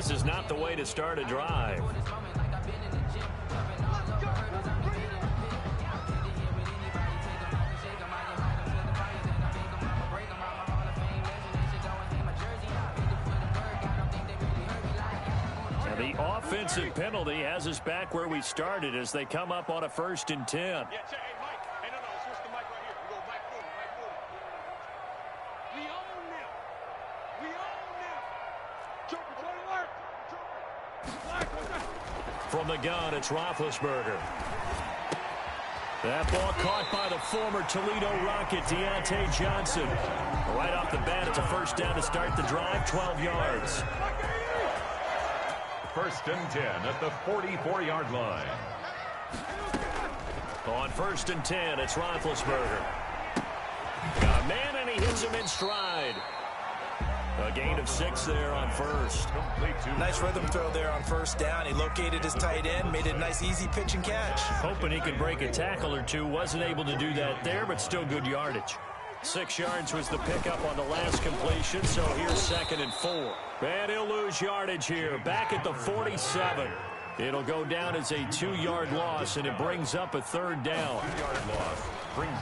this is not the way to start a drive. The offensive penalty has us back where we started as they come up on a 1st and 10. Yeah, check. Hey, Mike. Hey, no, switch the mic right here. We go Mike Fulton. We own them. We own them. Joker, go to work. From the gun, it's Roethlisberger. That ball caught by the former Toledo Rocket, Deontay Johnson. Right off the bat, it's a 1st down to start the drive, 12 yards. 1st and 10 at the 44-yard line. On 1st and 10, it's Roethlisberger. Got a man, and he hits him in stride. A gain of 6 there on 1st. Nice rhythm throw there on 1st down. He located his tight end, made it a nice, easy pitch and catch. Hoping he could break a tackle or two. Wasn't able to do that there, but still good yardage. 6 yards was the pickup on the last completion, so here's 2nd and 4. And he'll lose yardage here, back at the 47. It'll go down as a 2-yard loss, and it brings up a 3rd down. 2-yard loss.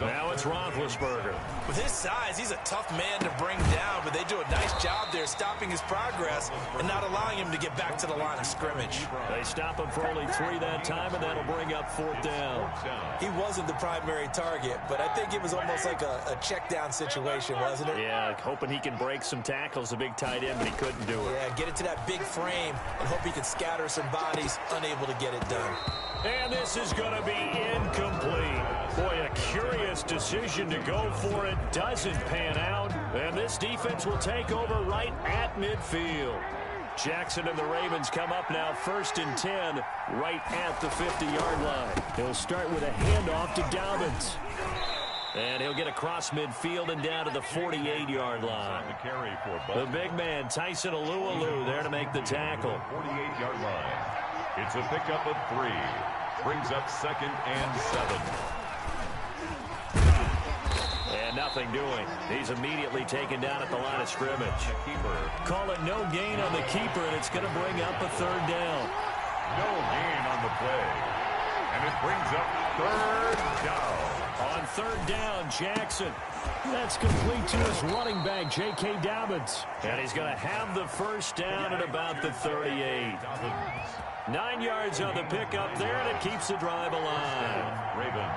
Now it's Roethlisberger. With his size, he's a tough man to bring down, but they do a nice job there stopping his progress and not allowing him to get back to the line of scrimmage. They stop him for only 3 that time, and that'll bring up 4th down. He wasn't the primary target, but I think it was almost like a check down situation, wasn't it? Yeah, hoping he can break some tackles, a big tight end, but he couldn't do it. Yeah, get it to that big frame and hope he can scatter some bodies, unable to get it done. And this is going to be incomplete. Boy, a curious decision to go for it. Doesn't pan out. And this defense will take over right at midfield. Jackson and the Ravens come up now 1st and 10 right at the 50-yard line. He'll start with a handoff to Dobbins. And he'll get across midfield and down to the 48-yard line. The big man, Tyson Alualu, there to make the tackle. 48-yard line. It's a pickup of 3. Brings up 2nd and 7. And nothing doing. He's immediately taken down at the line of scrimmage. Call it no gain on the keeper, and it's going to bring up a 3rd down. No gain on the play. And it brings up 3rd down. On 3rd down, Jackson. That's complete to his running back, J.K. Dobbins. And he's going to have the 1st down at about the 38. 9 yards on the pickup there, and it keeps the drive alive. Ravens.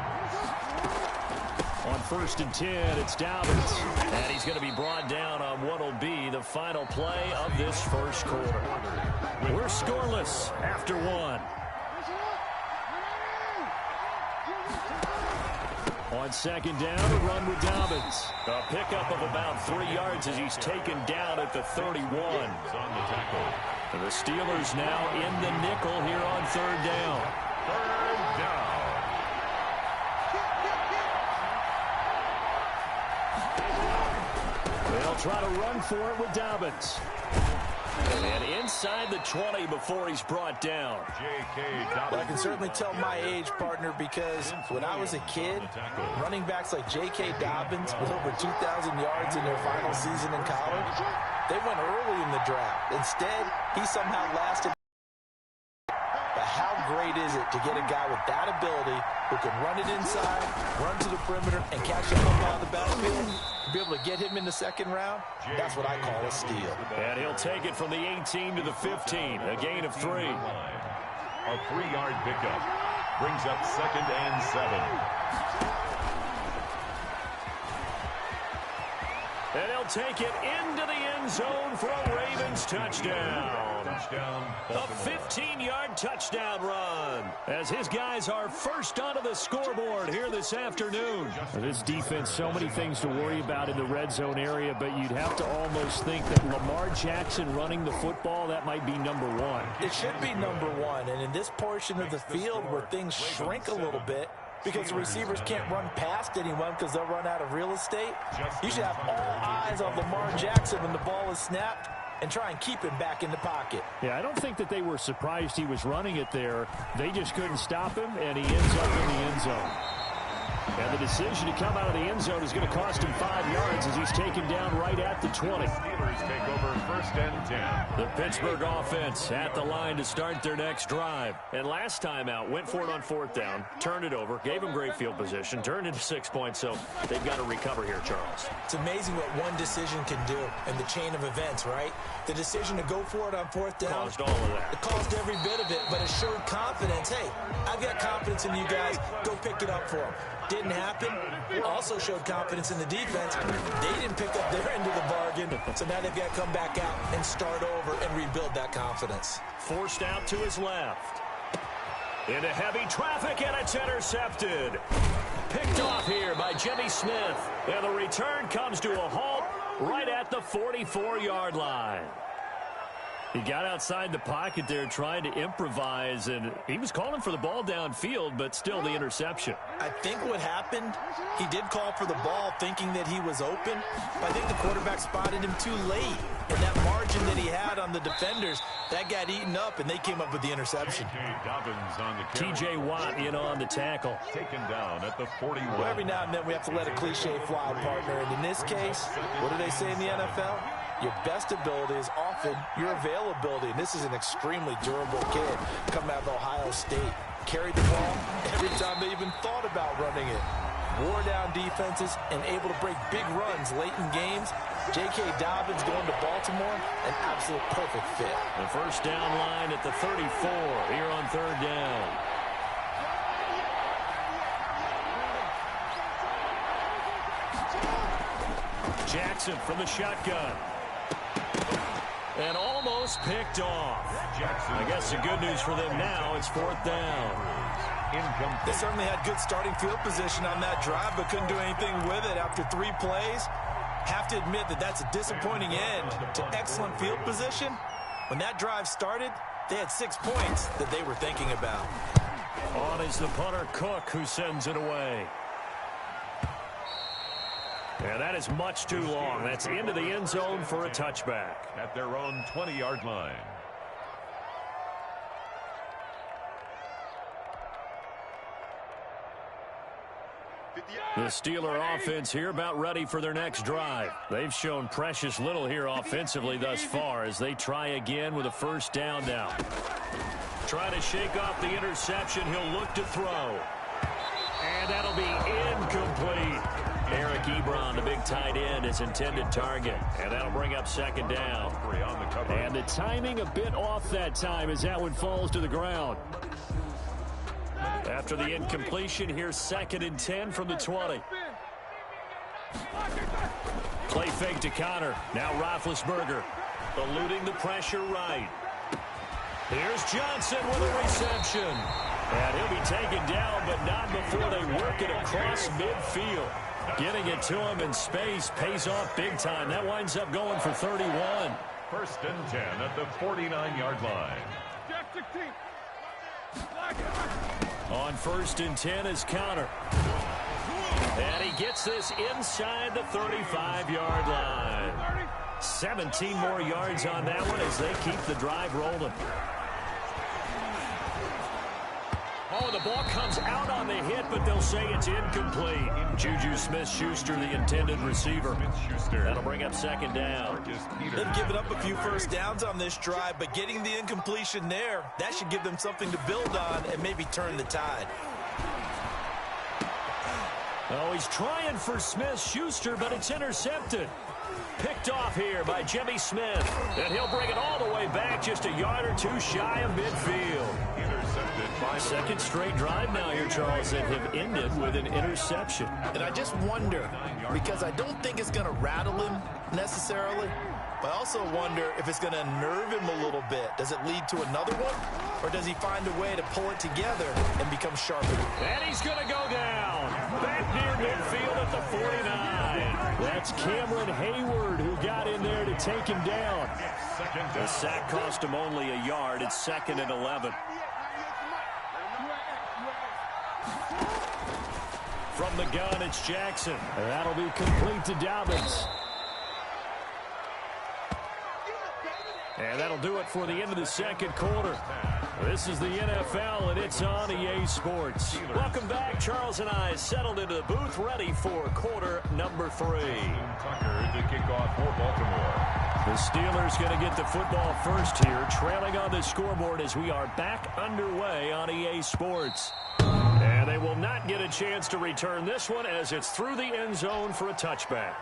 On 1st and 10, it's Dobbins. And he's going to be brought down on what will be the final play of this 1st quarter. We're scoreless after 1. On 2nd down, a run with Dobbins. A pickup of about 3 yards as he's taken down at the 31. The Steelers now in the nickel here on 3rd down. 3rd down. They'll try to run for it with Dobbins. And inside the 20 before he's brought down. Well, I can certainly tell my age, partner, because when I was a kid, running backs like J.K. Dobbins with over 2,000 yards in their final season in college, they went early in the draft. Instead, he somehow lasted. But how great is it to get a guy with that ability who can run it inside, run to the perimeter, and catch the football on the battlefield? Be able to get him in the 2nd round, that's what I call a steal. And he'll take it from the 18 to the 15, a gain of 3. A 3-yard pickup brings up 2nd and 7. And he'll take it into the end zone for a Ravens touchdown. A 15-yard touchdown run as his guys are first onto the scoreboard here this afternoon. This defense, so many things to worry about in the red zone area, but you'd have to almost think that Lamar Jackson running the football, that might be number 1. It should be number 1, and in this portion of the field where things shrink a little bit, because the receivers can't run past anyone because they'll run out of real estate, you should have all eyes on Lamar Jackson when the ball is snapped and try and keep him back in the pocket. Yeah, I don't think that they were surprised he was running it there. They just couldn't stop him, and he ends up in the end zone. And the decision to come out of the end zone is going to cost him 5 yards as he's taken down right at the 20. Steelers take over 1st and 10. The Pittsburgh offense at the line to start their next drive. And last time out, went for it on 4th down, turned it over, gave him great field position, turned into 6 points, so they've got to recover here, Charles. It's amazing what one decision can do in the chain of events, right? The decision to go for it on 4th down. Caused all of that. It caused every bit of it, but it showed confidence. Hey, I've got confidence in you guys. Go pick it up for them. Didn't happen. Also showed confidence in the defense. They didn't pick up their end of the bargain, so now they've got to come back out and start over and rebuild that confidence. Forced out to his left. Into heavy traffic, and it's intercepted. Picked off here by Jimmy Smith. And the return comes to a halt right at the 44-yard line. He got outside the pocket there trying to improvise, and he was calling for the ball downfield, but still the interception. I think what happened, he did call for the ball thinking that he was open, but I think the quarterback spotted him too late. And that margin that he had on the defenders, that got eaten up, and they came up with the interception. T.J. Watt in on the tackle. Taken down at the 41. Well, every now and then we have to let a cliche fly, partner. And in this case, what do they say in the NFL? Your best ability is often your availability. And this is an extremely durable kid coming out of Ohio State. Carried the ball every time they even thought about running it. Wore down defenses and able to break big runs late in games. J.K. Dobbins going to Baltimore, an absolute perfect fit. The first down line at the 34 here on 3rd down. Jackson from the shotgun. And almost picked off. Jackson. I guess the good news for them now is 4th down. They certainly had good starting field position on that drive, but couldn't do anything with it after 3 plays. Have to admit that that's a disappointing end to excellent field position. When that drive started, they had 6 points that they were thinking about. On is the punter, Cook, who sends it away. And that is much too long. That's into the end zone for a touchback. At their own 20-yard line. The Steeler offense here about ready for their next drive. They've shown precious little here offensively thus far as they try again with a first down now. Trying to shake off the interception. He'll look to throw. And that'll be incomplete. Eric Ebron, the big tight end, his intended target. And that'll bring up 2nd down. And the timing a bit off that time as that one falls to the ground. After the incompletion, here's 2nd and 10 from the 20. Play fake to Connor. Now Roethlisberger eluding the pressure right. Here's Johnson with a reception. And he'll be taken down, but not before they work it across midfield. Getting it to him in space pays off big time. That winds up going for 31. 1st and 10 at the 49-yard line. On 1st and 10 is Connor. And he gets this inside the 35-yard line. 17 more yards on that one as they keep the drive rolling. Oh, the ball comes out on the hit, but they'll say it's incomplete. Juju Smith-Schuster, the intended receiver. That'll bring up 2nd down. They've given up a few first downs on this drive, but getting the incompletion there, that should give them something to build on and maybe turn the tide. Oh, he's trying for Smith-Schuster, but it's intercepted. Picked off here by Jimmy Smith. And he'll bring it all the way back just a yard or 2 shy of midfield. Intercepted by 2nd straight drive now here, Charles, that have ended with an interception. And I just wonder, because I don't think it's going to rattle him necessarily, but I also wonder if it's going to unnerve him a little bit. Does it lead to another one? Or does he find a way to pull it together and become sharper? And he's going to go down. Back near midfield at the 49. That's Cameron Hayward who got in there to take him down. The sack cost him only a yard. It's 2nd and 11. From the gun, it's Jackson. And that'll be complete to Dobbins. And that'll do it for the end of the second quarter. This is the NFL, and it's on EA Sports. Welcome back. Charles and I settled into the booth, ready for quarter number 3. Tucker to kick off for Baltimore. The Steelers going to get the football first here, trailing on the scoreboard as we are back underway on EA Sports. And they will not get a chance to return this one as it's through the end zone for a touchback.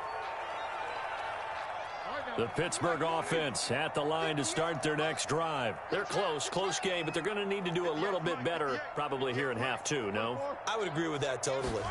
The Pittsburgh offense at the line to start their next drive. They're close game, but they're going to need to do a little bit better probably here in half 2, no? I would agree with that totally.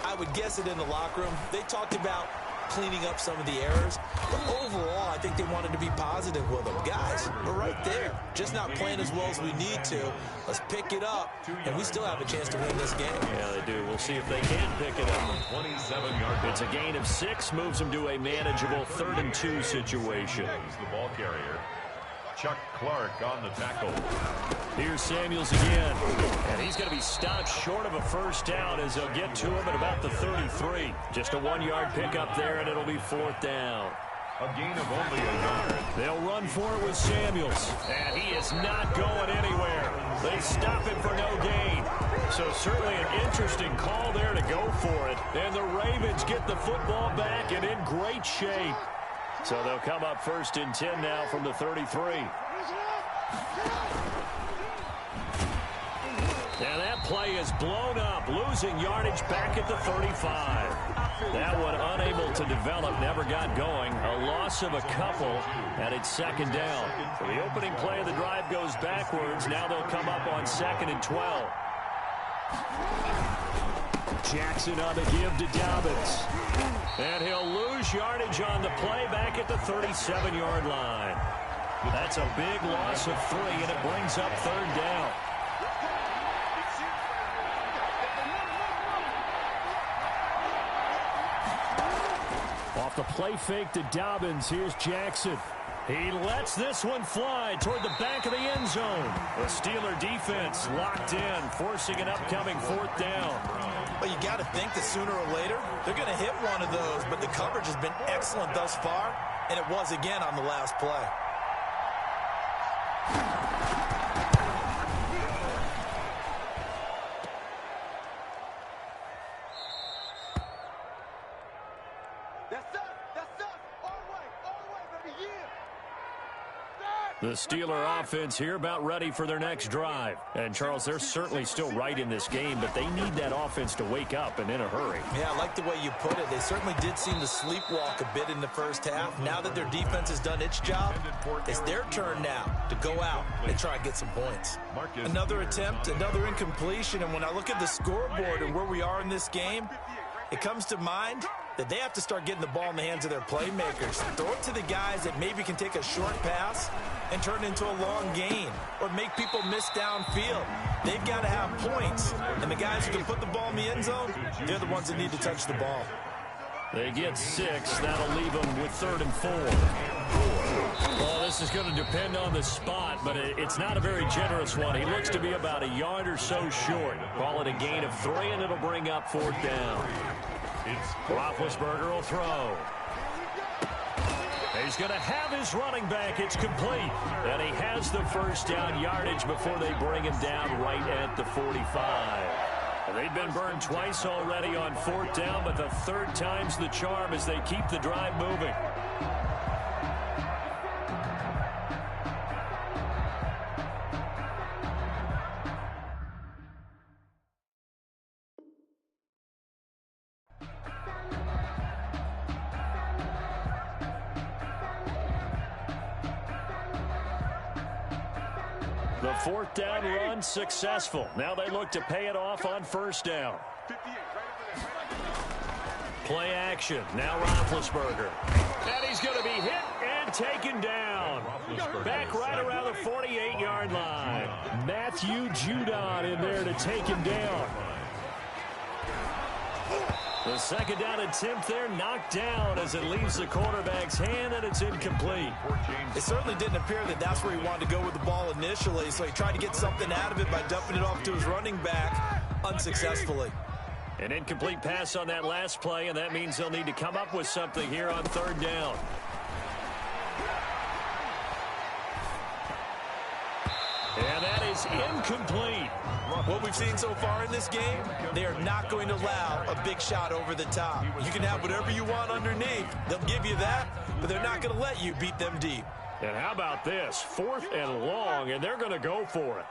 I would guess it in the locker room. They talked about cleaning up some of the errors, but overall, I think they wanted to be positive with them. Guys, we're right there, just not playing as well as we need to. Let's pick it up, and we still have a chance to win this game. Yeah, they do. We'll see if they can pick it up. 27-yard. It's a gain of 6, moves them to a manageable 3rd and 2 situation. The ball carrier, Chuck Clark on the tackle. Here's Samuels again, and he's going to be stopped short of a first down as they'll get to him at about the 33. Just a 1-yard pickup there, and it'll be 4th down. A gain of only a yard. They'll run for it with Samuels, and he is not going anywhere. They stop him for no gain. So certainly an interesting call there to go for it. And the Ravens get the football back and in great shape. So they'll come up 1st and 10 now from the 33. And that play is blown up, losing yardage back at the 35. That one unable to develop, never got going. A loss of a couple, and it's 2nd down. So the opening play of the drive goes backwards. Now they'll come up on 2nd and 12. Jackson on the give to Dobbins. And he'll lose yardage on the play back at the 37-yard line. That's a big loss of 3, and it brings up 3rd down. Off the play fake to Dobbins, here's Jackson. He lets this one fly toward the back of the end zone. The Steeler defense locked in, forcing an upcoming 4th down. Well, you got to think that sooner or later, they're going to hit one of those, but the coverage has been excellent thus far, and it was again on the last play. The Steeler offense here about ready for their next drive. And, Charles, they're certainly still right in this game, but they need that offense to wake up and in a hurry. Yeah, I like the way you put it. They certainly did seem to sleepwalk a bit in the first half. Now that their defense has done its job, it's their turn now to go out and try and get some points. Another attempt, another incompletion, and when I look at the scoreboard and where we are in this game, it comes to mind that they have to start getting the ball in the hands of their playmakers. Throw it to the guys that maybe can take a short pass and turn it into a long gain or make people miss downfield. They've got to have points, and the guys who can put the ball in the end zone, they're the ones that need to touch the ball. They get 6. That'll leave them with 3rd and 4. Well, this is going to depend on the spot, but it's not a very generous one. He looks to be about a yard or so short. Call it a gain of 3, and it'll bring up 4th down. Roethlisberger will throw. He's going to have his running back. It's complete. And he has the first down yardage before they bring him down right at the 45. They've been burned twice already on 4th down, but the 3rd time's the charm as they keep the drive moving. The 4th down run successful. Now they look to pay it off on 1st down. Play action. Now Roethlisberger. And he's going to be hit and taken down. Back right around the 48-yard line. Matthew Judon in there to take him down. The 2nd down attempt there knocked down as it leaves the quarterback's hand, and it's incomplete. It certainly didn't appear that that's where he wanted to go with the ball initially, so he tried to get something out of it by dumping it off to his running back unsuccessfully. An incomplete pass on that last play, and that means they'll need to come up with something here on 3rd down. is incomplete. What we've seen so far in this game, they are not going to allow a big shot over the top. You can have whatever you want underneath. They'll give you that, but they're not going to let you beat them deep. And how about this? 4th and long, and they're going to go for it.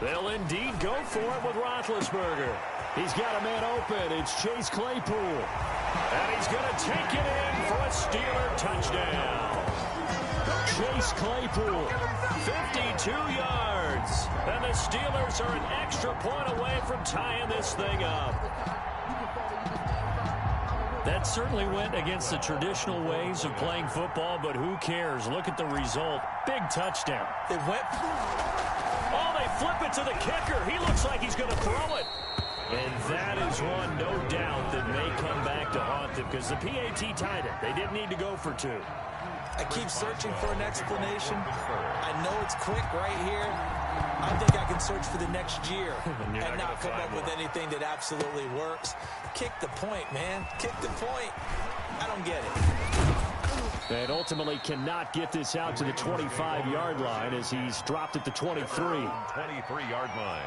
They'll indeed go for it with Roethlisberger. He's got a man open. It's Chase Claypool. And he's going to take it in for a Steeler touchdown. Chase Claypool, 52 yards. And the Steelers are an extra point away from tying this thing up. That certainly went against the traditional ways of playing football, but who cares? Look at the result. Big touchdown. It went. Oh, they flip it to the kicker. He looks like he's going to throw it. And that is one, no doubt, that may come back to haunt them because the PAT tied it. They didn't need to go for 2. I keep searching for an explanation. I know it's quick right here. I think I can search for the next year and not come up with anything that absolutely works. Kick the point, man. Kick the point. I don't get it. And ultimately cannot get this out to the 25-yard line as he's dropped at the 23. 23-yard line.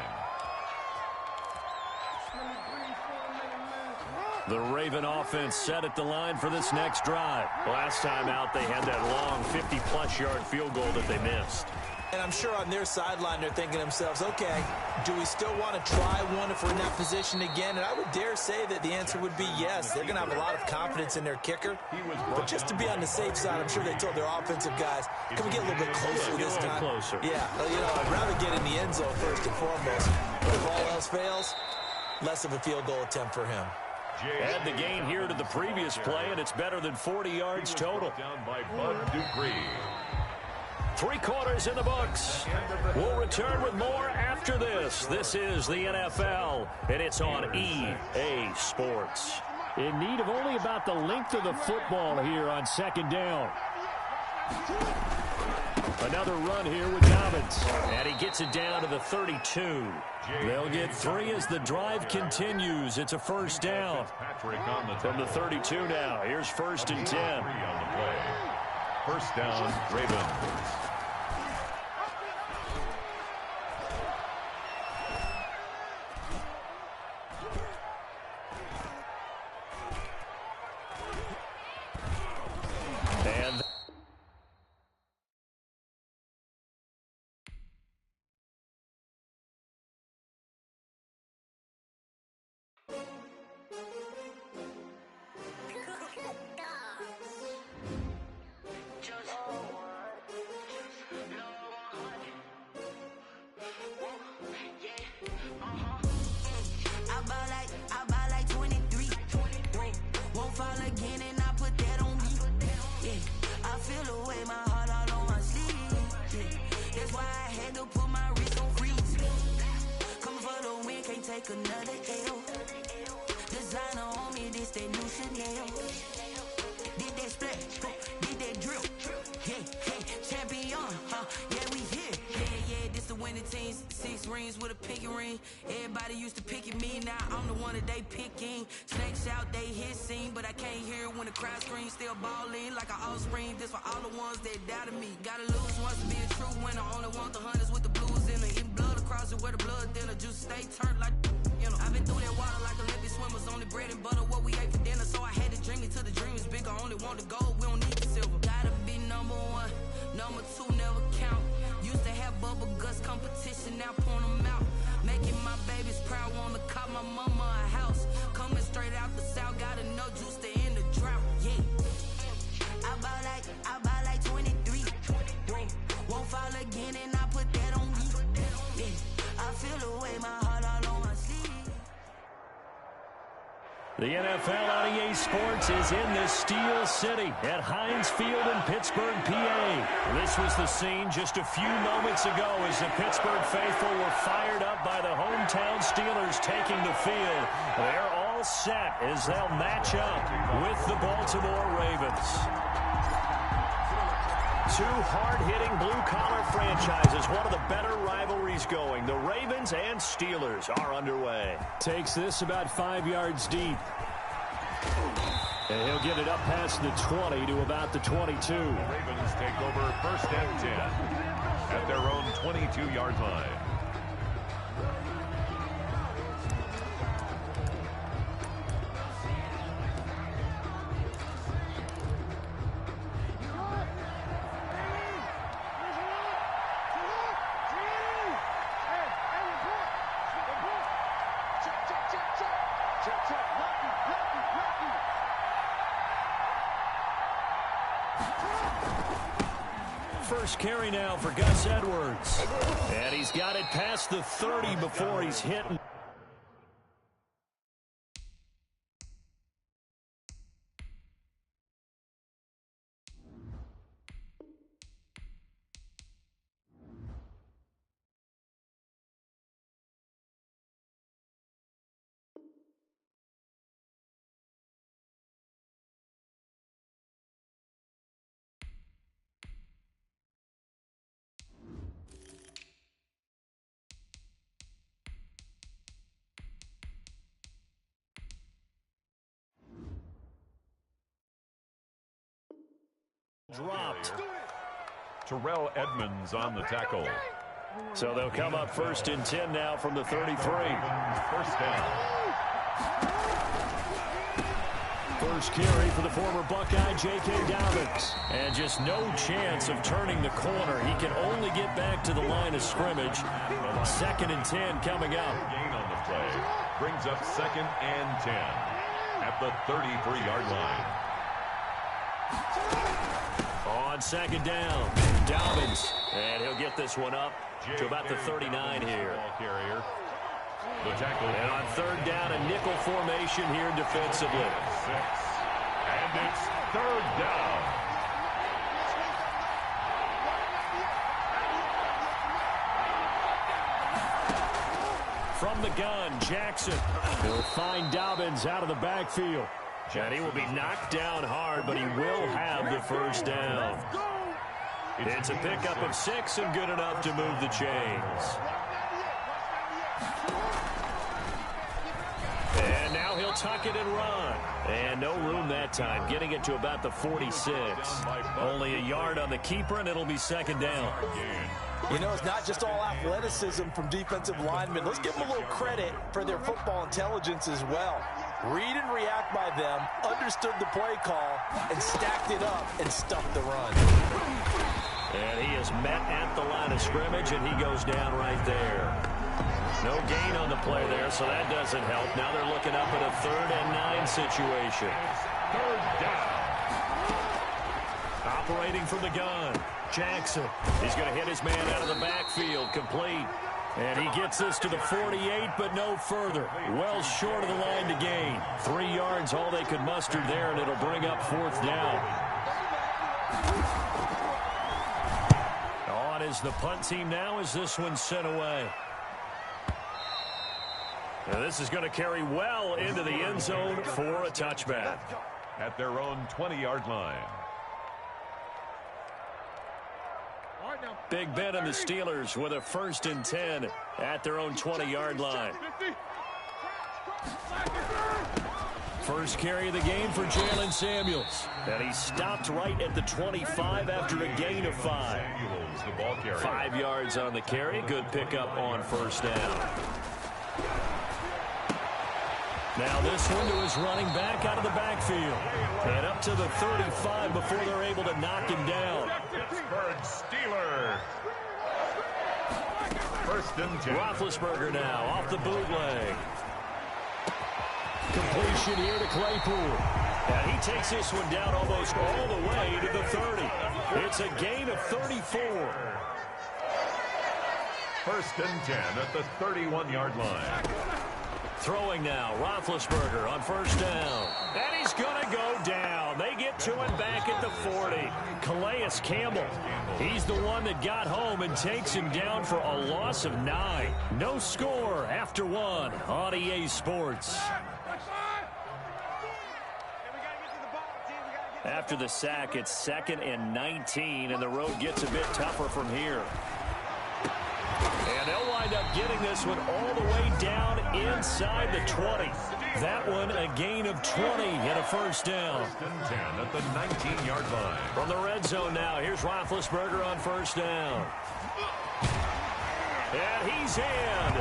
The Raven offense set at the line for this next drive. Last time out, they had that long 50-plus yard field goal that they missed. And I'm sure on their sideline they're thinking to themselves, okay, do we still want to try one if we're in that position again? And I would dare say that the answer would be yes. They're going to have a lot of confidence in their kicker. But just to be on the safe side, I'm sure they told their offensive guys, can we get a little bit closer this time? Closer. Yeah, you know, I'd rather get in the end zone first and foremost. But if all else fails, less of a field goal attempt for him. Add the gain here to the previous play, and it's better than 40 yards total. Down by Bud Dupree. 3 quarters in the books. We'll return with more after this. This is the NFL, and it's on EA Sports. In need of only about the length of the football here on 2nd down. Another run here with Dobbins. And he gets it down to the 32. They'll get 3 as the drive continues. It's a 1st down. From the 32 now. Here's 1st and 10. 1st down, Ravens. And another L. Designer on me, this that new Chanel. Did that split, did that drill. Yeah, champion, yeah, we here. Yeah, this the winning team. 6 rings with a pinky ring. Everybody used to pick at me, now I'm the one that they picking. Snakes out, they hit scene, but I can't hear it when the crowd screams. Still balling like an offspring. This for all the ones that doubted me. Gotta lose once to be a true winner. Only want the hunters with the blues in it. Eating blood across it where the blood dinner. Juice stay turned like, you know. I've been through that water like Olympic swimmers. Only bread and butter what we ate for dinner. So I had to dream it till the dream is bigger. Only want the gold, we don't need the silver. Gotta be number 1, number 2 never count. Used to have bubble guts competition, now point them out. Making my babies proud, wanna call my mama a house. Coming straight out the south, got enough juice to end the drought. Yeah, I buy like 23. Won't fall again, and I put that on me. Yeah, I feel the way, my heart all on my sleeve. The NFL on EA Sports is in the Steel City at Heinz Field in Pittsburgh, PA. This was the scene just a few moments ago as the Pittsburgh faithful were fired up by the hometown Steelers taking the field. They're all set as they'll match up with the Baltimore Ravens. 2 hard-hitting blue-collar franchises, one of the better rivalries going. The Ravens and Steelers are underway. Takes this about 5 yards deep. And he'll get it up past the 20 to about the 22. The Ravens take over 1st and 10 at their own 22-yard line. First carry now for Gus Edwards. And he's got it past the 30 before he's hit. Dropped. Terrell Edmonds on the tackle. So they'll come up 1st and 10 now from the 33. 1st down. First carry for the former Buckeye, J.K. Dobbins. And just no chance of turning the corner. He can only get back to the line of scrimmage. 2nd and 10 coming up. Gain on the play. Brings up 2nd and 10 at the 33-yard line. On 2nd down, Dobbins. And he'll get this one up to about the 39 here. Carrier. The tackle. And on 3rd down, a nickel formation here defensively. 6. And it's 3rd down. From the gun, Jackson. He'll find Dobbins out of the backfield. And he will be knocked down hard, but he will have the 1st down. It's a pickup of 6 and good enough to move the chains. And now he'll tuck it and run. And no room that time, getting it to about the 46. Only a yard on the keeper, and it'll be 2nd down. You know, it's not just all athleticism from defensive linemen. Let's give them a little credit for their football intelligence as well. Read and react by them, understood the play call, and stacked it up and stuffed the run. And he is met at the line of scrimmage, and he goes down right there. No gain on the play there, so that doesn't help. Now they're looking up at a 3rd and 9 situation. 3rd down. Operating from the gun, Jackson. He's going to hit his man out of the backfield, complete. And he gets this to the 48, but no further. Well short of the line to gain. 3 yards, all they could muster there, and it'll bring up 4th down. On is the punt team now as this one's sent away. Now this is going to carry well into the end zone for a touchback. At their own 20-yard line. Big Ben and the Steelers with a 1st and 10 at their own 20-yard line. First carry of the game for Jalen Samuels. And he stopped right at the 25 after a gain of 5. Samuels, the ball carrier. 5 yards on the carry. Good pickup on 1st down. Now this one to his running back out of the backfield. And up to the 35 before they're able to knock him down. Pittsburgh Steelers. 1st and 10. Roethlisberger now off the bootleg. Completion here to Claypool. And he takes this one down almost all the way to the 30. It's a gain of 34. 1st and 10 at the 31-yard line. Throwing now, Roethlisberger on 1st down. And he's going to go down. They get to him back at the 40. Calais Campbell, he's the one that got home and takes him down for a loss of 9. No score after 1 on EA Sports. After the sack, it's 2nd and 19, and the road gets a bit tougher from here. And they'll wind up getting this one all the way down inside the 20. That one a gain of 20 and a first down. 10 at the 19-yard line. From the red zone now, here's Roethlisberger on first down. And he's in.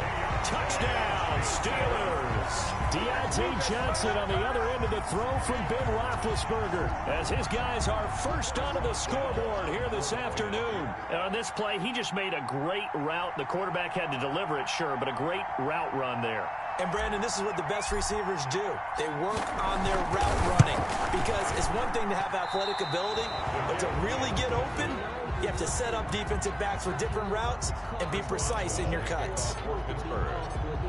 Touchdown, Steelers. Deontay Johnson on the other end of the throw from Ben Roethlisberger as his guys are first onto the scoreboard here this afternoon. And on this play, he just made a great route. The quarterback had to deliver it, sure, but a great route run there. And, Brandon, this is what the best receivers do. They work on their route running because it's one thing to have athletic ability, but to really get open, you have to set up defensive backs for different routes and be precise in your cuts.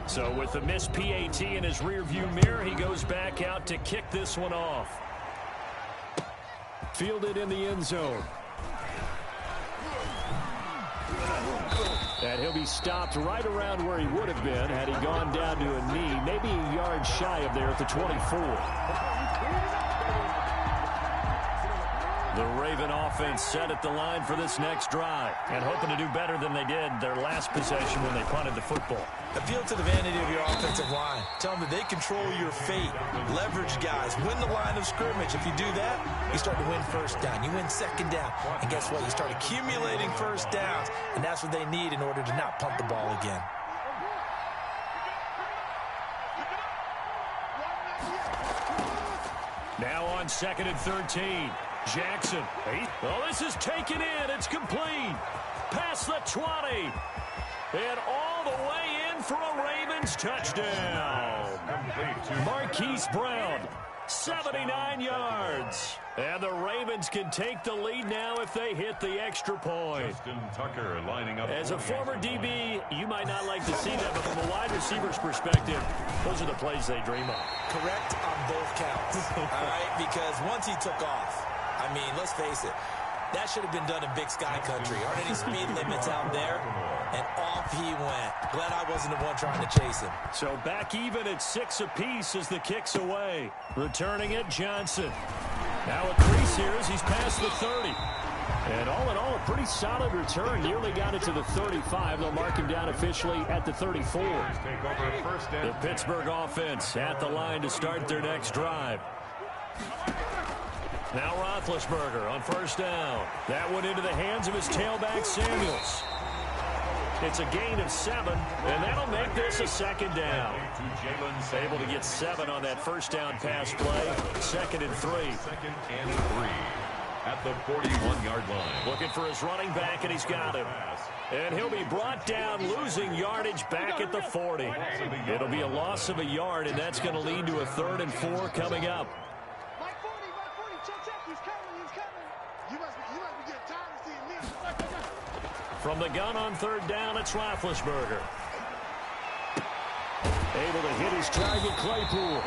So with the missed PAT in his rearview mirror, he goes back out to kick this one off. Fielded in the end zone. And he'll be stopped right around where he would have been had he gone down to a knee, maybe a yard shy of there at the 24. The Raven offense set at the line for this next drive and hoping to do better than they did their last possession when they punted the football. Appeal to the vanity of your offensive line. Tell them that they control your fate. Leverage guys. Win the line of scrimmage. If you do that, you start to win first down. You win second down. And guess what? You start accumulating first downs. And that's what they need in order to not punt the ball again. Now on 2nd and 13. Jackson. Oh, this is taken in. It's complete. Past the 20. And all the way in for a Ravens touchdown. Marquise Brown, 79 yards. And the Ravens can take the lead now if they hit the extra point. Justin Tucker lining up. As a former DB, you might not like to see that, but from a wide receiver's perspective, those are the plays they dream of. Correct on both counts. All right, because once he took off, I mean, let's face it, that should have been done in Big Sky Country. Aren't any speed limits out there? And off he went. Glad I wasn't the one trying to chase him. So back even at 6 apiece as the kick's away. Returning it, Johnson. Now a crease here as he's past the 30. And all in all, a pretty solid return. Nearly got it to the 35. They'll mark him down officially at the 34. The Pittsburgh offense at the line to start their next drive. Now Roethlisberger on first down. That one into the hands of his tailback, Samuels. It's a gain of 7, and that'll make this a second down. Able to get 7 on that first down pass play. 2nd and 3. 2nd and 3 at the 41-yard line. Looking for his running back, and he's got him. And he'll be brought down, losing yardage back at the 40. It'll be a loss of a yard, and that's going to lead to a 3rd and 4 coming up. From the gun on 3rd down, it's Roethlisberger. Able to hit his target, Claypool.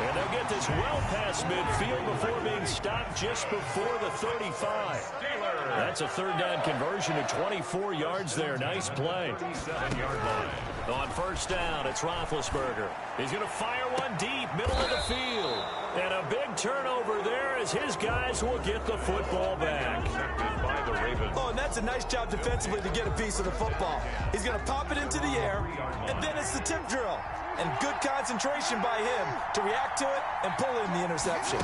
And they'll get this well past midfield before being stopped just before the 35. That's a 3rd down conversion to 24 yards there. Nice play. 7-yard line. On first down, it's Roethlisberger. He's going to fire one deep, middle of the field. And a big turnover there as his guys will get the football back. By the Ravens. Oh, and that's a nice job defensively to get a piece of the football. He's going to pop it into the air, and then it's the tip drill. And good concentration by him to react to it and pull in the interception.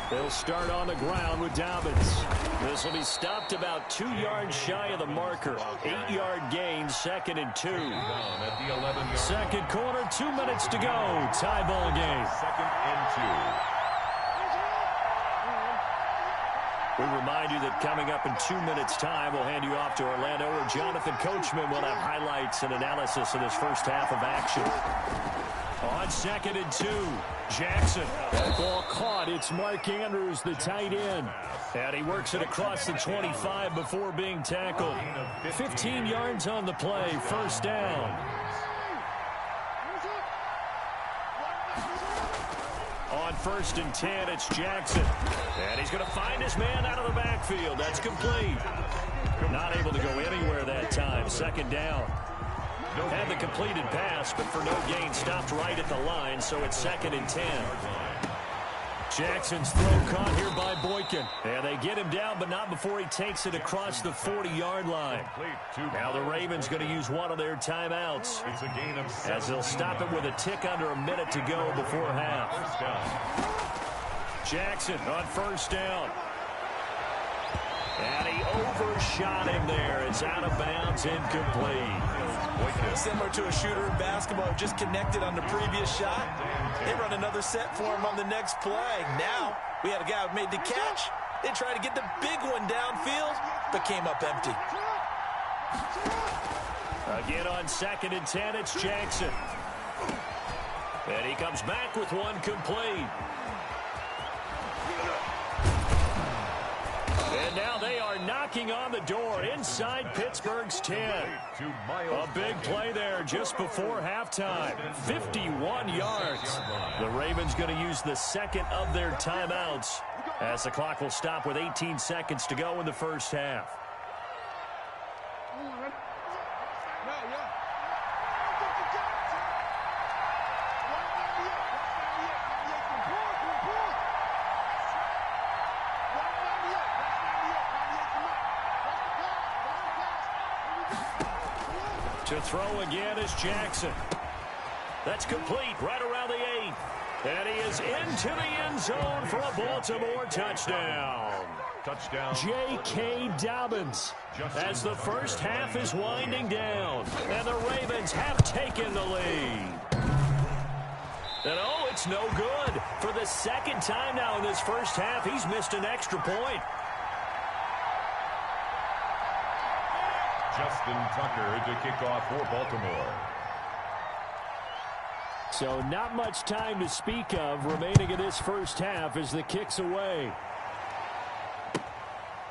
They'll start on the ground with Dobbins. This will be stopped about 2 yards shy of the marker. 8-yard gain, 2nd and 2. At the 11-yard. Second quarter, 2 minutes to go. Tie ball game. 2nd and 2. We remind you that coming up in 2 minutes' time, we'll hand you off to Orlando, where Jonathan Coachman will have highlights and analysis of this first half of action. On 2nd and 2, Jackson. That ball caught. It's Mark Andrews, the tight end. And he works it across the 25 before being tackled. 15 yards on the play, first down. On 1st and 10, it's Jackson. And he's going to find his man out of the backfield. That's complete. Not able to go anywhere that time. 2nd down. Had the completed pass, but for no gain, stopped right at the line, so it's 2nd and 10. Jackson's throw caught here by Boykin. And they get him down, but not before he takes it across the 40-yard line. Now the Ravens going to use one of their timeouts. It's a gain of 7. As they'll stop it with a tick under a minute to go before half. Jackson on first down. And he overshot him there. It's out of bounds, incomplete. Similar to a shooter in basketball, just connected on the previous shot. They run another set for him on the next play. Now, we had a guy who made the catch. They tried to get the big one downfield, but came up empty. Again on 2nd and 10, it's Jackson. And he comes back with one complete. And now they are knocking on the door inside Pittsburgh's 10. A big play there just before halftime. 51 yards. The Ravens going to use the second of their timeouts as the clock will stop with 18 seconds to go in the first half. To throw again is Jackson. That's complete right around the 8. And he is into the end zone for a Baltimore touchdown. J.K. Dobbins as the first half is winding down. And the Ravens have taken the lead. And oh, it's no good. For the second time now in this first half, he's missed an extra point. Justin Tucker to kick off for Baltimore. So not much time to speak of remaining in this first half as the kick's away.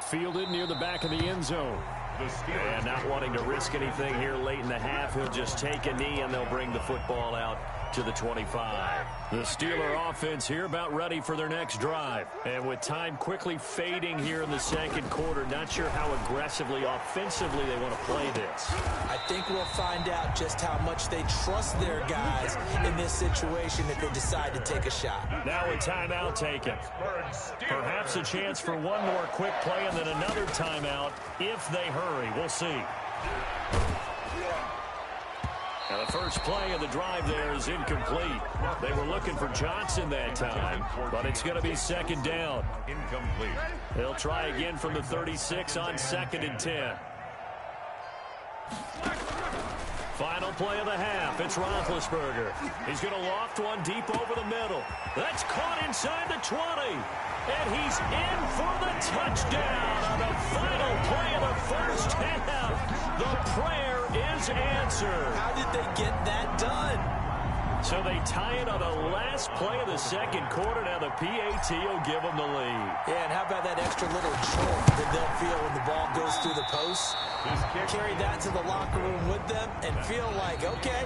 Fielded near the back of the end zone. And not wanting to risk anything here late in the half, he'll just take a knee and they'll bring the football out to the 25. The Steeler offense here about ready for their next drive. And with time quickly fading here in the second quarter, not sure how aggressively, offensively they want to play this. I think we'll find out just how much they trust their guys in this situation if they decide to take a shot. Now a timeout taken. Perhaps a chance for one more quick play and then another timeout if they hurry. We'll see. Now the first play of the drive there is incomplete. They were looking for Johnson that time, but it's going to be second down. Incomplete. They'll try again from the 36 on 2nd and 10. Final play of the half. It's Roethlisberger. He's going to loft one deep over the middle. That's caught inside the 20. And he's in for the touchdown on the final play of the first half. The prayer is answered. How did they get that done? So they tie it on the last play of the second quarter. Now the PAT will give them the lead. Yeah, and how about that extra little jolt that they'll feel when the ball goes through the post? Carry that to the locker room with them and feel like, okay,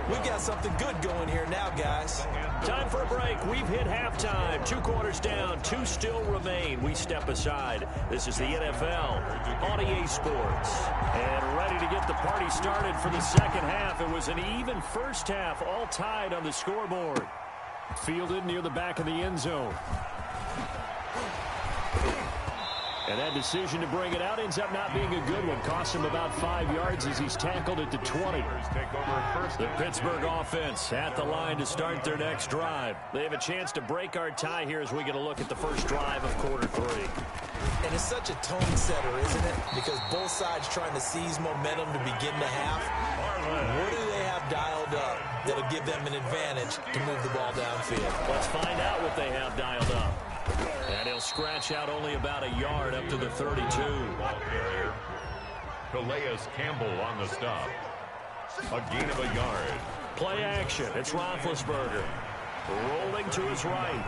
we've got something good going here now, guys. Time for a break. We've hit halftime. 2 quarters down. 2 still remain. We step aside. This is the NFL on EA Sports. And ready to get the party started for the second half. It was an even first half, all tied on the scoreboard. Fielded near the back of the end zone. And that decision to bring it out ends up not being a good one. Cost him about 5 yards as he's tackled at the 20. The Pittsburgh offense at the line to start their next drive. They have a chance to break our tie here as we get a look at the first drive of quarter 3. And it's such a tone setter, isn't it? Because both sides trying to seize momentum to begin the half. What do they have dialed up that'll give them an advantage to move the ball downfield? Let's find out what they have dialed up. And he'll scratch out only about a yard up to the 32. Calais Campbell on the stop. A gain of a yard. Play action. It's Roethlisberger. Rolling to his right.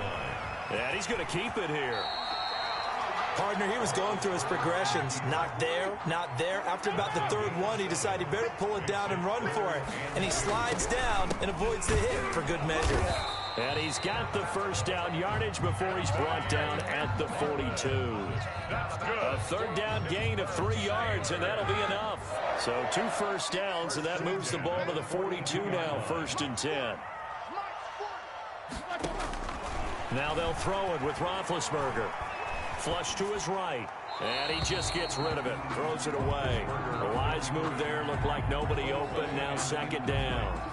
And he's going to keep it here. Partner, he was going through his progressions. Not there, not there. After about the third one, he decided he better pull it down and run for it. And he slides down and avoids the hit for good measure. And he's got the first down yardage before he's brought down at the 42. A third down gain of 3 yards, and that'll be enough. So 2 first downs, and that moves the ball to the 42 now, 1st and 10. Now they'll throw it with Roethlisberger. Flush to his right. And he just gets rid of it. Throws it away. A wise move there. Looked like nobody open. Now second down.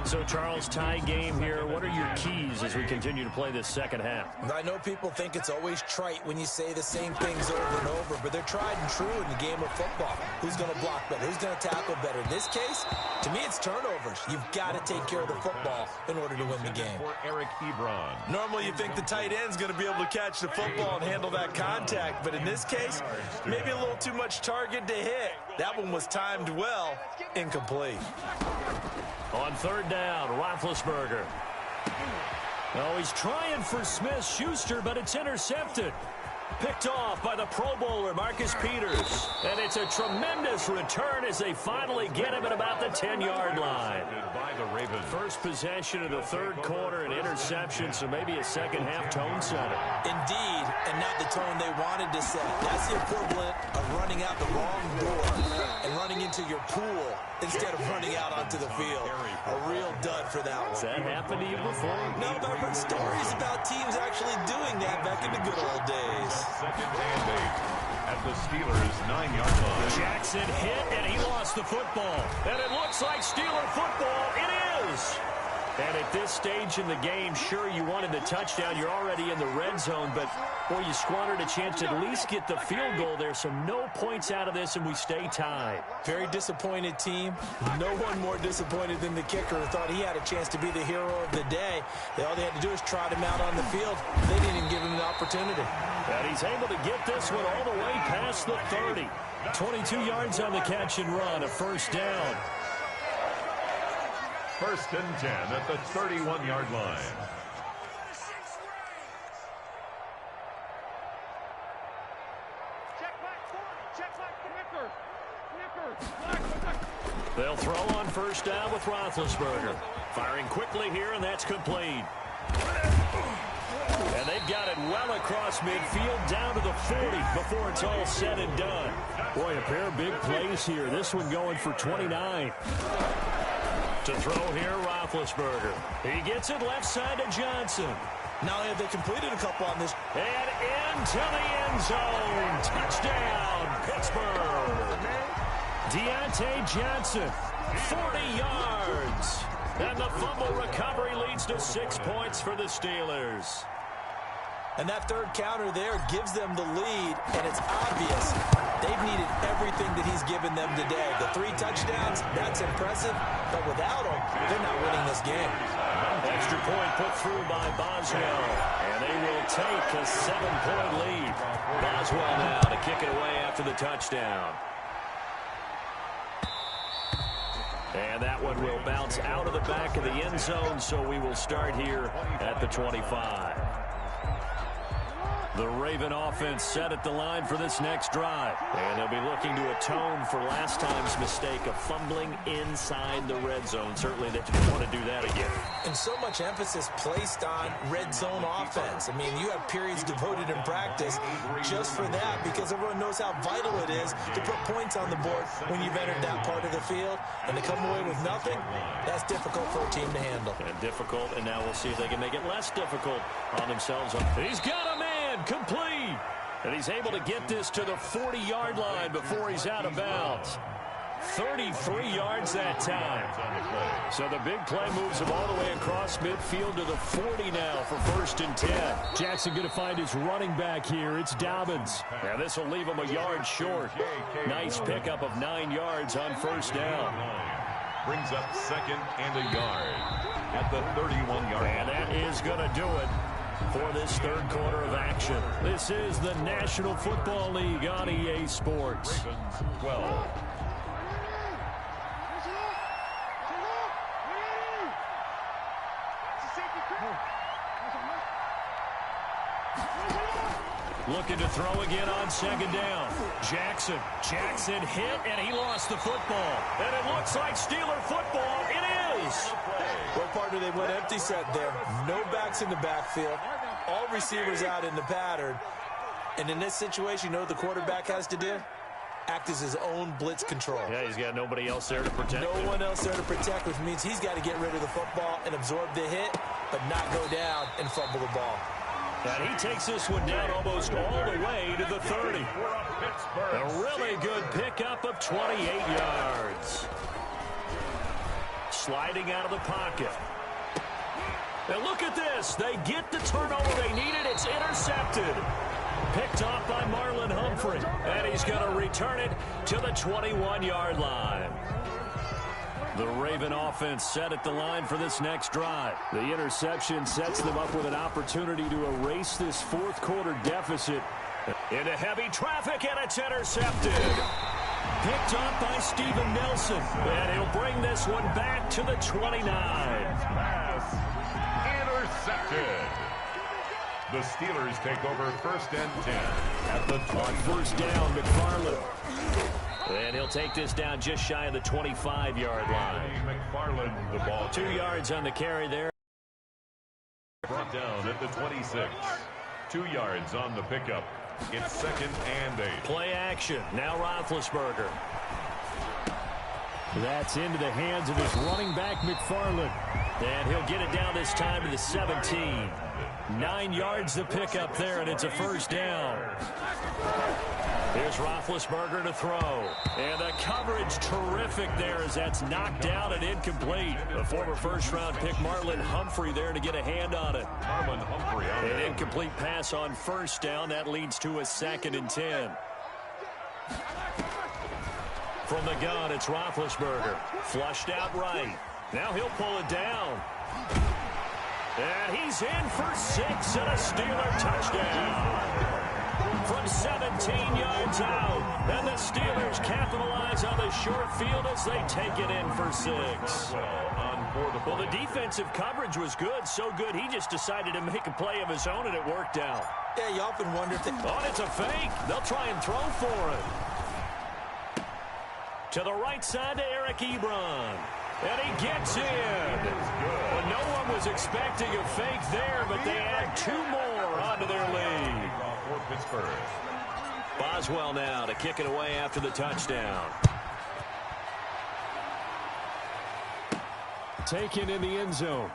So, Charles, tie game here. What are your keys as we continue to play this second half? I know people think it's always trite when you say the same things over and over, but they're tried and true in the game of football. Who's going to block better? Who's going to tackle better? In this case, to me, it's turnovers. You've got to take care of the football in order to win the game. For Eric Ebron. Normally, you think the tight end's going to be able to catch the football and handle that contact, but in this case, maybe a little too much target to hit. That one was timed well, incomplete. On third down, Roethlisberger. Oh, he's trying for Smith-Schuster, but it's intercepted. Picked off by the Pro Bowler, Marcus Peters. And it's a tremendous return as they finally get him at about the 10-yard line. By the Ravens. First possession of the third quarter, an interception, so maybe a second-half tone setter. Indeed, and not the tone they wanted to set. That's the equivalent of running out the wrong door and running into your pool instead of running out onto the field. A real dud for that one. Has that happened to you before? No, but I've heard stories about teams actually doing that back in the good old days. Second and 8 at the Steelers' 9-yard line. Jackson hit, and he lost the football. And it looks like Steeler football. It is. And at this stage in the game, sure, you wanted the touchdown. You're already in the red zone, but, boy, you squandered a chance to at least get the field goal there, so no points out of this, and we stay tied. Very disappointed team. No one more disappointed than the kicker who thought he had a chance to be the hero of the day. All they had to do is trot him out on the field. They didn't even give him an opportunity. And he's able to get this one all the way past the 30. 22 yards on the catch and run, a first down. First and 10 at the 31-yard line. Check back 40. Check back the Nicker. They'll throw on first down with Roethlisberger. Firing quickly here, and that's complete. And they've got it well across midfield down to the 40 before it's all said and done. Boy, a pair of big plays here. This one going for 29. To throw here, Roethlisberger. He gets it left side to Johnson. Not only have they completed a couple on this. And into the end zone. Touchdown, Pittsburgh. Deontay Johnson, 40 yards. And the fumble recovery leads to 6 points for the Steelers. And that third counter there gives them the lead, and it's obvious they've needed everything that he's given them today. The 3 touchdowns, that's impressive, but without him, they're not winning this game. Extra point put through by Boswell, and they will take a 7-point lead. Boswell now to kick it away after the touchdown. And that one will bounce out of the back of the end zone, so we will start here at the 25. The Raven offense set at the line for this next drive. And they'll be looking to atone for last time's mistake of fumbling inside the red zone. Certainly they didn't want to do that again. And so much emphasis placed on red zone offense. I mean, you have periods devoted in practice just for that because everyone knows how vital it is to put points on the board when you've entered that part of the field. And to come away with nothing, that's difficult for a team to handle. And difficult, and now we'll see if they can make it less difficult on themselves. He's got a man. Complete. And he's able to get this to the 40-yard line before he's out of bounds. 33 yards that time. So the big play moves him all the way across midfield to the 40 now for first and 10. Jackson going to find his running back here. It's Dobbins. Now this will leave him a yard short. Nice pickup of 9 yards on first down. Brings up second and a yard at the 31-yard line. And that is going to do it for this third quarter of action. This is the National Football League on EA Sports. Ravens 12. Looking to throw again on second down. Jackson hit, and he lost the football. And it looks like Steeler football. It is. Well, partner, they went empty set there. No backs in the backfield. All receivers out in the pattern. And in this situation, you know what the quarterback has to do? Act as his own blitz control. Yeah, he's got nobody else there to protect him. No one else there to protect, which means he's got to get rid of the football and absorb the hit, but not go down and fumble the ball. And he takes this one down almost all the way to the 30. A really good pickup of 28 yards. Sliding out of the pocket. And look at this. They get the turnover they needed. It's intercepted. Picked off by Marlon Humphrey. And he's going to return it to the 21-yard line. The Raven offense set at the line for this next drive. The interception sets them up with an opportunity to erase this fourth quarter deficit. Into heavy traffic, and it's intercepted. Picked off by Steven Nelson. And he'll bring this one back to the 29. Pass intercepted. The Steelers take over 1st and 10 at the 20. On first down, McFarland. And he'll take this down just shy of the 25-yard line. McFarland, the ball. 2 yards on the carry there. Brought down at the 26. 2 yards on the pickup. It's 2nd and 8. Play action. Now Roethlisberger. That's into the hands of his running back, McFarland. And he'll get it down this time to the 17. 9 yards to pick up there, and it's a first down. Here's Roethlisberger to throw. And the coverage terrific there as that's knocked down and incomplete. A former first-round pick, Marlon Humphrey, there to get a hand on it. Marlon Humphrey on An incomplete pass on first down. That leads to a 2nd and 10. From the gun, it's Roethlisberger. Flushed out right. Now he'll pull it down. And he's in for 6 and a Steeler touchdown. From 17 yards out. And the Steelers capitalize on the short field as they take it in for 6. Well, the defensive coverage was good, so good he just decided to make a play of his own, and it worked out. Yeah, you often wonder if they... Oh, it's a fake. They'll try and throw for it. To the right side to Eric Ebron. And he gets in. Well, no one was expecting a fake there, but they add 2 more onto their lead. For Pittsburgh. Boswell now to kick it away after the touchdown. Taken in the end zone.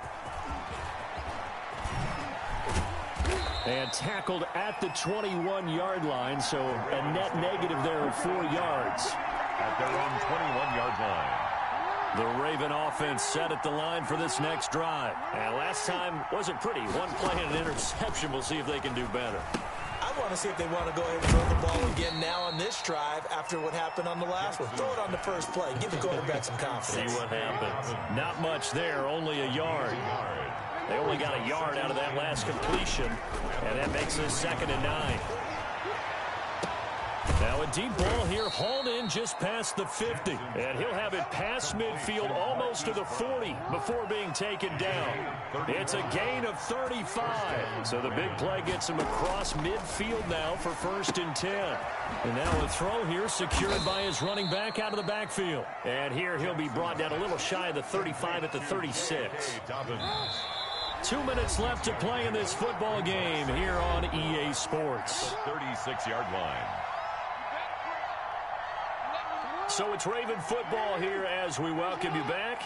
And tackled at the 21-yard line, so a net negative there of 4 yards. At their own 21-yard line. The Raven offense set at the line for this next drive. And last time wasn't pretty. 1 play and an interception. We'll see if they can do better. I want to see if they want to go ahead and throw the ball again now on this drive after what happened on the last one. Throw it on the first play. Give the quarterback some confidence. See what happens. Not much there, only a yard. They only got a yard out of that last completion, and that makes it 2nd and 9. Now a deep ball here, hauled in just past the 50. And he'll have it past midfield almost to the 40 before being taken down. It's a gain of 35. So the big play gets him across midfield now for 1st and 10. And now a throw here secured by his running back out of the backfield. And here he'll be brought down a little shy of the 35 at the 36. 2 minutes left to play in this football game here on EA Sports. 36-yard line. So it's Raven football here as we welcome you back.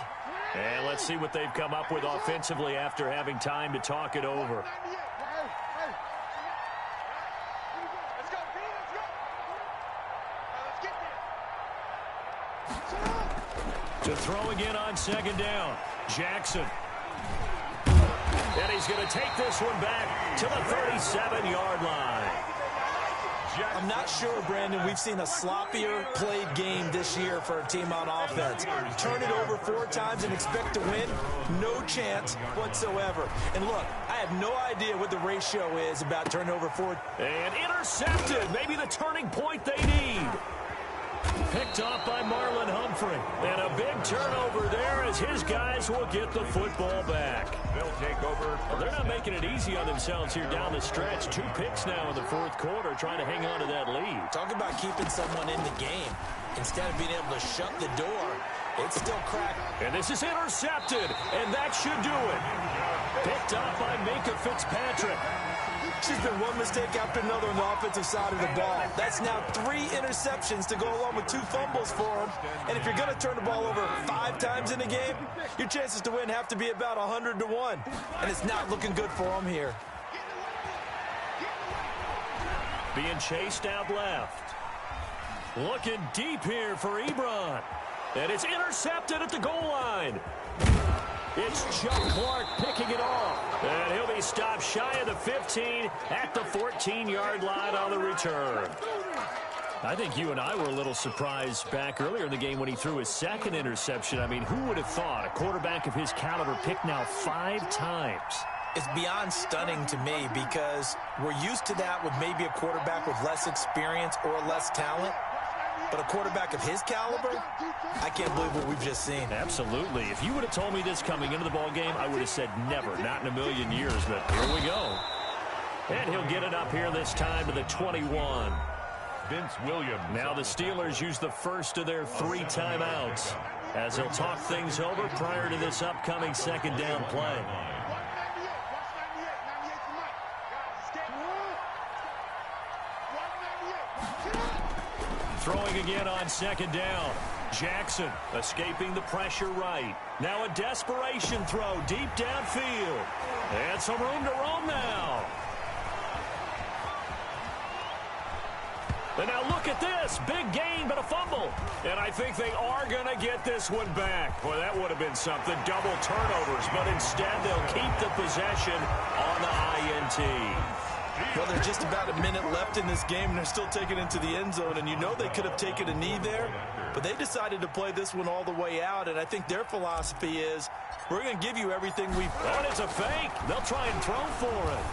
And let's see what they've come up with offensively after having time to talk it over. To throw again on 2nd down. Jackson. And he's going to take this one back to the 37-yard line. I'm not sure, Brandon, we've seen a sloppier played game this year for a team on offense. Turn it over 4 times and expect to win? No chance whatsoever. And look, I have no idea what the ratio is about turning over 4. And intercepted. Maybe the turning point they need. Picked off by Marlon Humphrey. And a big turnover there as his guys will get the football back. They'll take over. Well, they're not making it easy on themselves here down the stretch. 2 picks now in the 4th quarter trying to hang on to that lead. Talk about keeping someone in the game. Instead of being able to shut the door, it's still cracked. And this is intercepted, and that should do it. Picked off by Minka Fitzpatrick. There's been one mistake after another on the offensive side of the ball. That's now 3 interceptions to go along with 2 fumbles for him. And if you're going to turn the ball over 5 times in a game, your chances to win have to be about 100 to 1. And it's not looking good for him here. being chased out left. Looking deep here for Ebron. And it's intercepted at the goal line. It's Chuck Clark picking it off. And he'll be stopped shy of the 15 at the 14-yard line on the return. I think you and I were a little surprised back earlier in the game when he threw his second interception. I mean, who would have thought a quarterback of his caliber picked now 5 times? It's beyond stunning to me because we're used to that with maybe a quarterback with less experience or less talent. But a quarterback of his caliber, I can't believe what we've just seen. Absolutely. If you would have told me this coming into the ball game, I would have said never, not in a million years. But here we go. And he'll get it up here this time to the 21. Vince Williams. Now the Steelers use the first of their 3 timeouts as they'll talk things over prior to this upcoming second down play. Throwing again on second down. Jackson escaping the pressure right. Now a desperation throw deep downfield. And some room to roam now. And now look at this. Big gain, but a fumble. And I think they are going to get this one back. Boy, that would have been something. Double turnovers. But instead, they'll keep the possession on the INT. Well, there's just about a minute left in this game, and they're still taking it to the end zone. And you know they could have taken a knee there, but they decided to play this one all the way out. And I think their philosophy is, we're going to give you everything we've got. Oh, and it's a fake. They'll try and throw for it.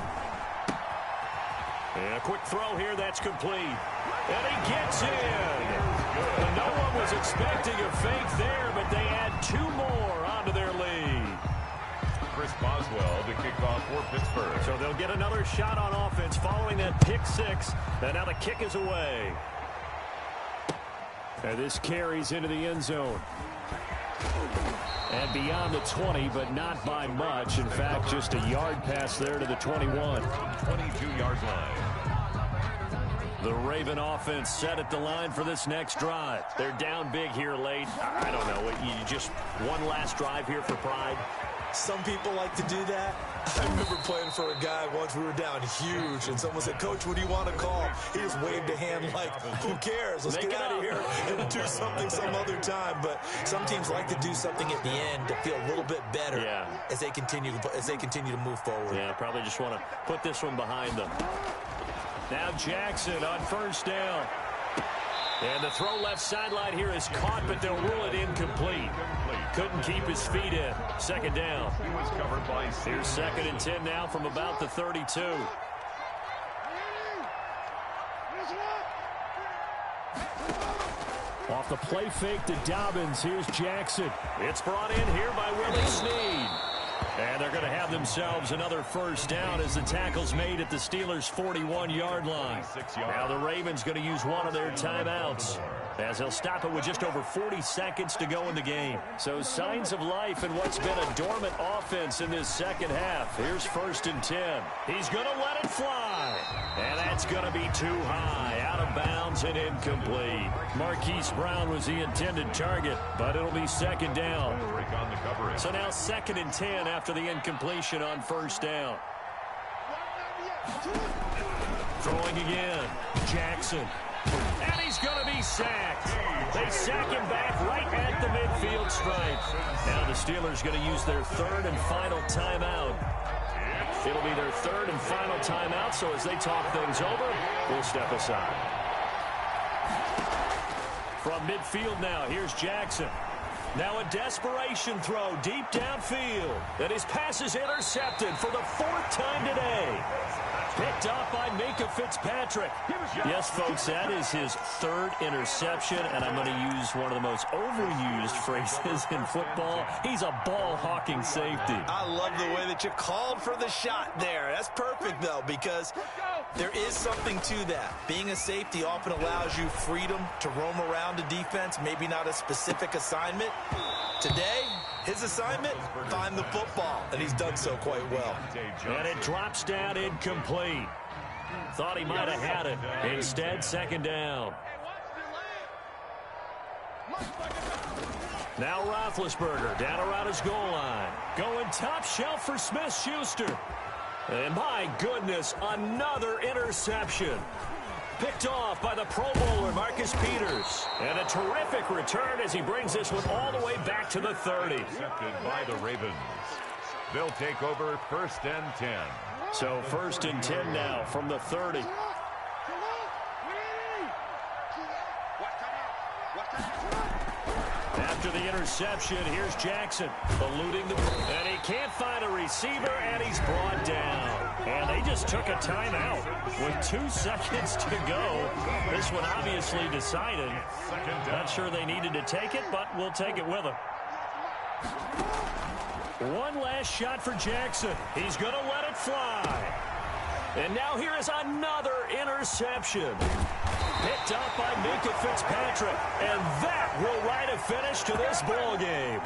And a quick throw here, that's complete. And he gets in. And no one was expecting a fake there, but they add 2 more onto their lead. Chris Boswell to kick off for Pittsburgh. So they'll get another shot on offense following that pick 6. And now the kick is away. And this carries into the end zone. And beyond the 20, but not by much. In fact, just a yard pass there to the 21. 22-yard line. The Raven offense set at the line for this next drive. They're down big here late. I don't know. You just one last drive here for pride. Some people like to do that. I remember playing for a guy once. We were down huge, and someone said, "Coach, what do you want to call?" He just waved a hand like, "Who cares? Let's get out of here and do something some other time." But some teams like to do something at the end to feel a little bit better as they continue to move forward. Yeah, probably just want to put this one behind them. Now Jackson on first down. And the throw left sideline here is caught, but they'll rule it incomplete. Couldn't keep his feet in. Second down. He was covered by Here's 2nd and 10 now from about the 32. Off the play fake to Dobbins. Here's Jackson. It's brought in here by Willie Snead. And they're going to have themselves another first down as the tackle's made at the Steelers' 41-yard line. Now the Ravens going to use one of their timeouts as they'll stop it with just over 40 seconds to go in the game. So signs of life in what's been a dormant offense in this second half. Here's 1st and 10. He's going to let it fly. And that's going to be too high. Out of bounds and incomplete. Marquise Brown was the intended target, but it'll be 2nd down. So now 2nd and 10 after the incompletion on first down. Throwing again. Jackson. And he's going to be sacked. They sack him back right at the midfield stripe. Now the Steelers going to use their 3rd and final timeout. It'll be their 3rd and final timeout, so as they talk things over, we'll step aside. From midfield now, here's Jackson. Now a desperation throw deep downfield. And his pass is intercepted for the 4th time today. Picked off by Minka Fitzpatrick. Yes, folks, that is his 3rd interception, and I'm going to use one of the most overused phrases in football. He's a ball-hawking safety. I love the way that you called for the shot there. That's perfect, though, because there is something to that. Being a safety often allows you freedom to roam around a defense, maybe not a specific assignment. Today, his assignment, find the football, and he's done so quite well. And it drops down incomplete. Thought he might have had it. Instead, 2nd down. Now Roethlisberger down around his goal line. Going top shelf for Smith-Schuster. And my goodness, another interception. picked off by the Pro Bowler, Marcus Peters. And a terrific return as he brings this one all the way back to the 30. Accepted by the Ravens. They'll take over 1st and 10. So 1st and 10 now from the 30. After the interception, here's Jackson eluding the... And he can't find a receiver, and he's brought down. And they just took a timeout with 2 seconds to go. This one obviously decided. Not sure they needed to take it, but we'll take it with them. One last shot for Jackson. He's going to let it fly. And now here is another interception. Picked up by Minka Fitzpatrick. And that will write a finish to this ball game.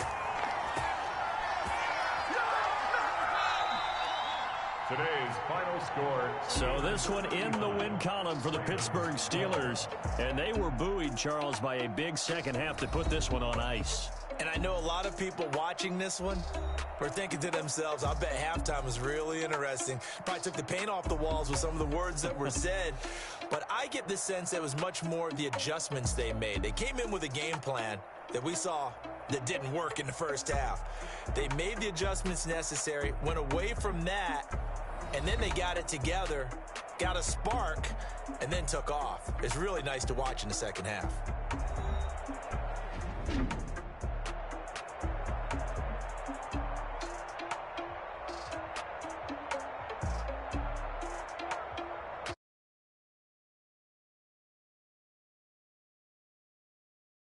Today's final score. So this one in the win column for the Pittsburgh Steelers. And they were buoyed, Charles, by a big second half to put this one on ice. And I know a lot of people watching this one were thinking to themselves, I bet halftime was really interesting. Probably took the paint off the walls with some of the words that were said. But I get the sense it was much more the adjustments they made. They came in with a game plan that we saw that didn't work in the first half. They made the adjustments necessary, went away from that, and then they got it together, got a spark, and then took off. It's really nice to watch in the second half.